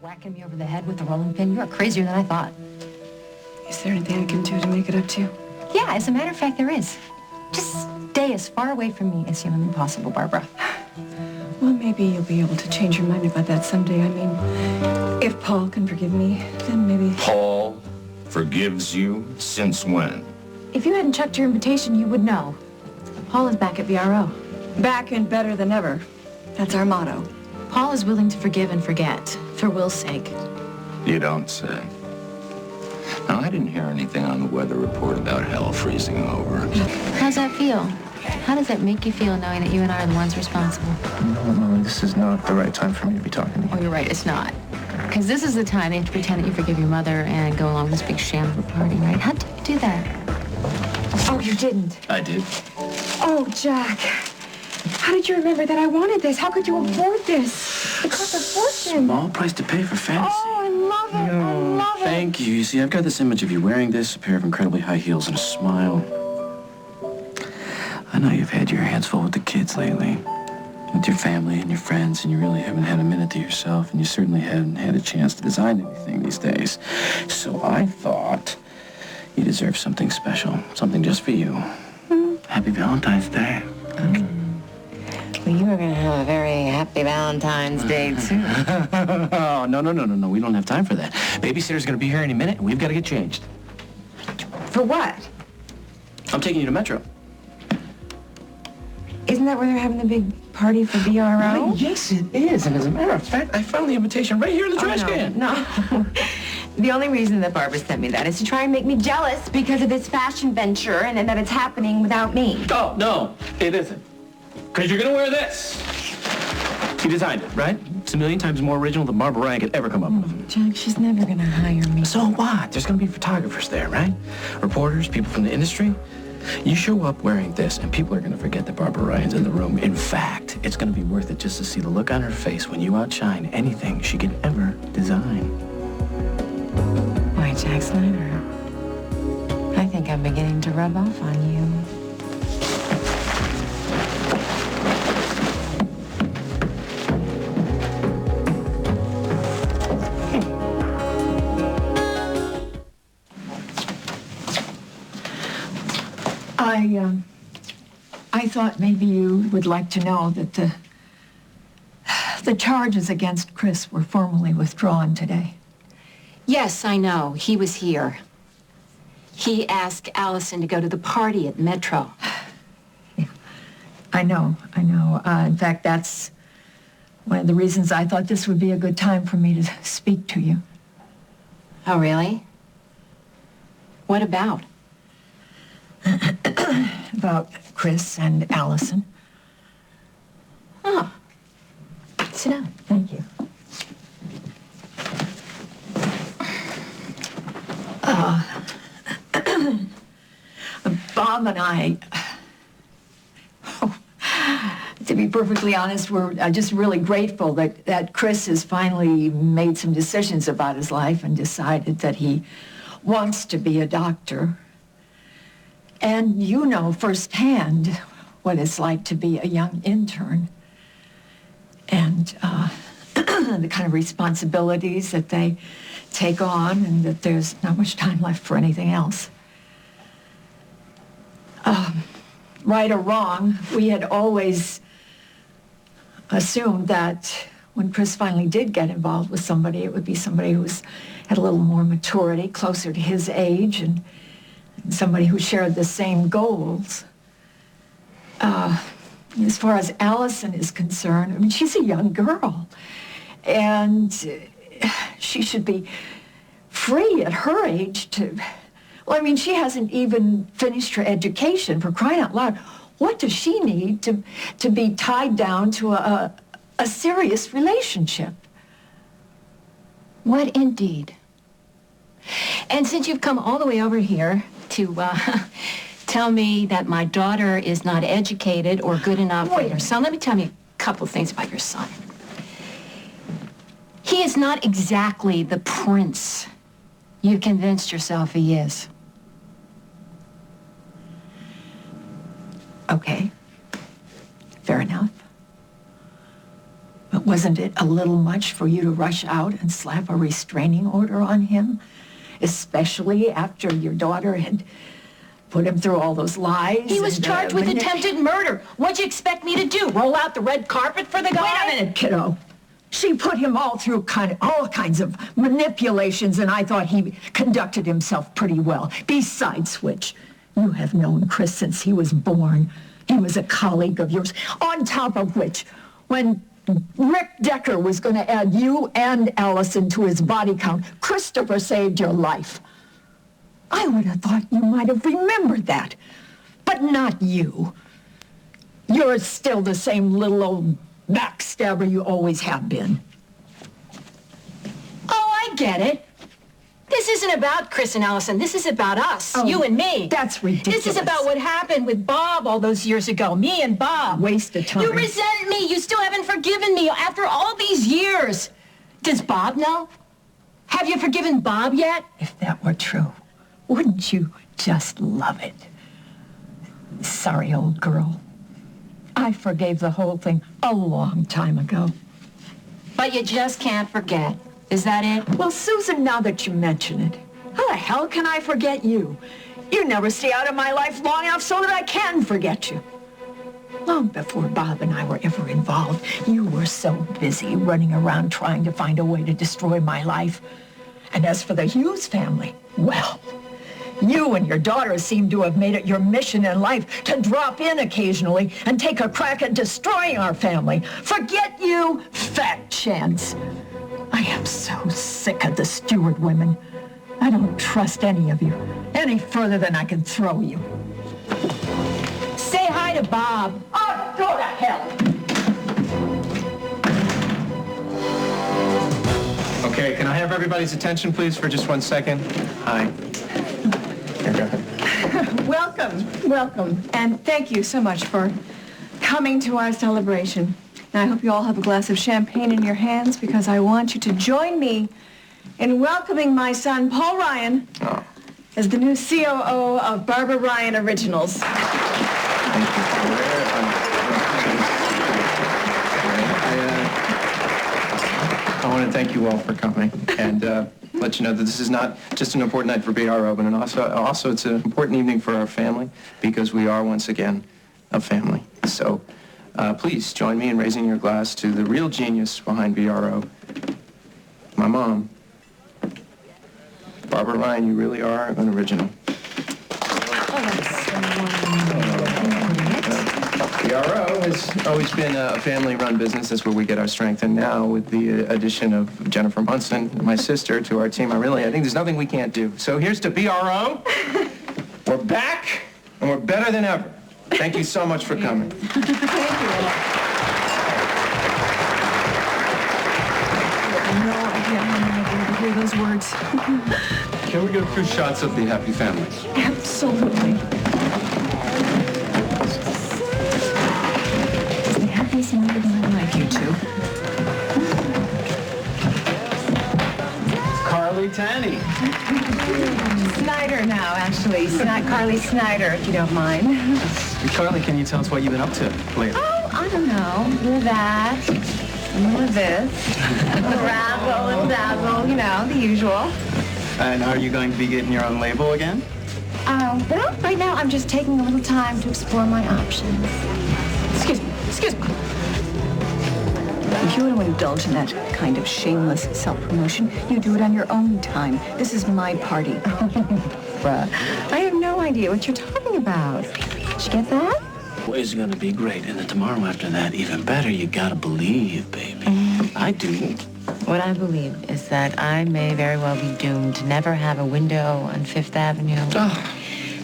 whacking me over the head with the rolling pin. You are crazier than I thought. Is there anything I can do to make it up to you? Yeah, as a matter of fact, there is. Just stay as far away from me as humanly possible, Barbara. Well, maybe you'll be able to change your mind about that someday. I mean, if Paul can forgive me, then maybe... Paul forgives you? Since when? If you hadn't chucked your invitation, you would know. Paul is back at VRO. Back and better than ever. That's our motto. Paul is willing to forgive and forget, for Will's sake. You don't say. Now, I didn't hear anything on the weather report about hell freezing over. How's that feel? How does that make you feel knowing that you and I are the ones responsible? No, this is not the right time for me to be talking to you. Oh, you're right, it's not. Because this is the time you have to pretend that you forgive your mother and go along with this big sham of a party, right? How did you do that? Oh, you didn't. I did. Oh, Jack. How did you remember that I wanted this? How could you afford this? It cost a fortune. Small price to pay for fantasy. Oh, I love it. I love it. Thank you. You see, I've got this image of you wearing this, a pair of incredibly high heels, and a smile. I know you've had your hands full with the kids lately, with your family and your friends, and you really haven't had a minute to yourself, and you certainly haven't had a chance to design anything these days. So I thought you deserve something special, something just for you. Happy Valentine's Day. Well, you are going to have a very happy Valentine's Day, too. Oh, no. We don't have time for that. Babysitter's going to be here any minute, and we've got to get changed. For what? I'm taking you to Metro. Isn't that where they're having the big party for VRO? Yes, it is. And as a matter of fact, I found the invitation right here in the trash can. No. The only reason that Barbara sent me that is to try and make me jealous because of this fashion venture and that it's happening without me. Oh, no, it isn't. Because you're going to wear this. You designed it, right? It's a million times more original than Barbara Ryan could ever come up with. Jack, she's never going to hire me. So what? There's going to be photographers there, right? Reporters, people from the industry. You show up wearing this, and people are going to forget that Barbara Ryan's in the room. In fact, it's going to be worth it just to see the look on her face when you outshine anything she could ever design. Why, Jack Snyder? I think I'm beginning to rub off on you. I thought maybe you would like to know that the charges against Chris were formally withdrawn today. Yes, I know. He was here. He asked Allison to go to the party at Metro. Yeah, I know. In fact, that's one of the reasons I thought this would be a good time for me to speak to you. Oh, really? What about? About Chris and Allison. Oh. Sit down. Thank you. Bob and I, to be perfectly honest, we're just really grateful that Chris has finally made some decisions about his life and decided that he wants to be a doctor. And you know firsthand what it's like to be a young intern and the kind of responsibilities that they take on and that there's not much time left for anything else. Right or wrong, we had always assumed that when Chris finally did get involved with somebody, it would be somebody who had a little more maturity, closer to his age, and somebody who shared the same goals. As far as Allison is concerned, I mean, she's a young girl, and she should be free at her age to... Well, I mean, she hasn't even finished her education, for crying out loud. What does she need to be tied down to a serious relationship? What indeed? And since you've come all the way over here to tell me that my daughter is not educated or good enough for your son, let me tell you a couple things about your son. He is not exactly the prince you convinced yourself he is. Okay, fair enough. But Wasn't it a little much for you to rush out and slap a restraining order on him? Especially after your daughter had put him through all those lies? He was charged with attempted murder. What'd you expect me to do? Roll out the red carpet for the guy? Wait a minute, kiddo. She put him all through all kinds of manipulations, and I thought he conducted himself pretty well. Besides which, you have known Chris since he was born. He was a colleague of yours. On top of which, when Rick Decker was going to add you and Allison to his body count, Christopher saved your life. I would have thought you might have remembered that. But not you. You're still the same little old backstabber you always have been. Oh, I get it. This isn't about Chris and Allison. This is about us, you and me. That's ridiculous. This is about what happened with Bob all those years ago. Me and Bob. Waste of time. You resent me. You still haven't forgiven me after all these years. Does Bob know? Have you forgiven Bob yet? If that were true, wouldn't you just love it? Sorry, old girl. I forgave the whole thing a long time ago. But you just can't forget. Is that it? Well, Susan, now that you mention it, how the hell can I forget you? You never stay out of my life long enough so that I can forget you. Long before Bob and I were ever involved, you were so busy running around trying to find a way to destroy my life. And as for the Hughes family, well, you and your daughter seem to have made it your mission in life to drop in occasionally and take a crack at destroying our family. Forget you, fat chance. I am so sick of the Stewart women. I don't trust any of you any further than I can throw you. Say hi to Bob. Oh, go to hell. Okay, can I have everybody's attention, please, for just 1 second? Hi. Here, go ahead. Welcome, and thank you so much for coming to our celebration. And I hope you all have a glass of champagne in your hands because I want you to join me in welcoming my son, Paul Ryan, as the new COO of Barbara Ryan Originals. Thank you. I want to thank you all for coming and let you know that this is not just an important night for BRO, but also it's an important evening for our family because we are once again a family. So please join me in raising your glass to the real genius behind BRO, my mom. Barbara Ryan, you really are an original. BRO has always been a family-run business. That's where we get our strength. And now, with the addition of Jennifer Munson, my sister, to our team, I think there's nothing we can't do. So here's to BRO. We're back, and we're better than ever. Thank you so much for coming. Thank you. No idea how many of you hear those words. Can we go through shots of the happy family? Absolutely. It's the happiest thing in my life, you two. Carly Tanny. Snyder now, actually. Carly Snyder, if you don't mind. Carly, can you tell us what you've been up to lately? Oh, I don't know. A little of that, a little of this, a little razzle, a little dazzle, you know, the usual. And are you going to be getting your own label again? Well, right now I'm just taking a little time to explore my options. Excuse me. If you want to indulge in that kind of shameless self-promotion, you do it on your own time. This is my party. Bruh, I have no idea what you're talking about. Did you get that? Always gonna be great, and then tomorrow after that, even better. You gotta believe, baby. I do. What I believe is that I may very well be doomed to never have a window on Fifth Avenue.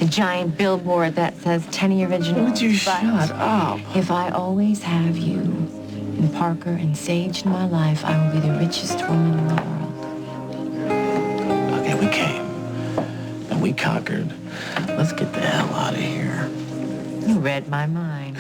A giant billboard that says Tenny Originals. Would you shut up? If I always have you and Parker and Sage in my life, I will be the richest woman in the world. Okay, we came. And we conquered. Let's get the hell out of here. You read my mind.